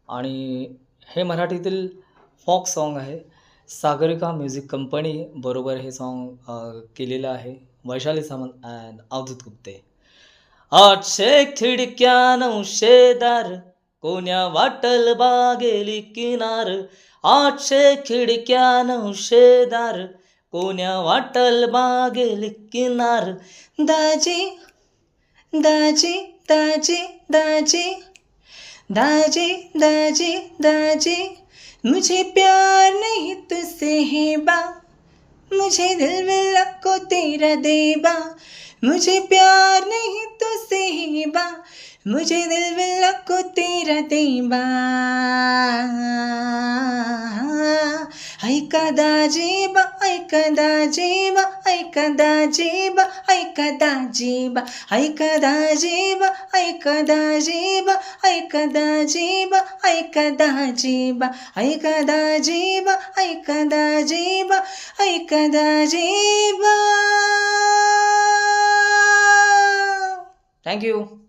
आणि हे मराठीतील फॉक सॉन्ग आहे. सागरिका म्युझिक कंपनी बरोबर हे सॉन्ग केलेलं आहे. वैशाली सामंत अँड अवधूत गुप्ते. 800 खिडक्या 900 दार, कोण्या वाटल बागेली किनार. 800 खिडक्या 900 दार, कोण्या वाटल बागेली किनार. दाजी दाजी दाजी दाजी दाजी दाजी दाजी, मुझे प्यार नहीं तुझसे है बा, मुझे दिल मिला को तेरा देबा. मुझे प्यार नहीं तुझसे है बा, मुझे दिल मिला को तेरा देबा. ऐका दाजीबा, ऐका दाजीबा, ऐका दाजीबा, ऐका दाजीबा, ऐका दाजीबा, ऐका दाजीबा, ऐका दाजीबा, ऐका दाजीबा, ऐका दाजीबा, ऐका दाजीबा, ऐका दाजीबा. Thank you.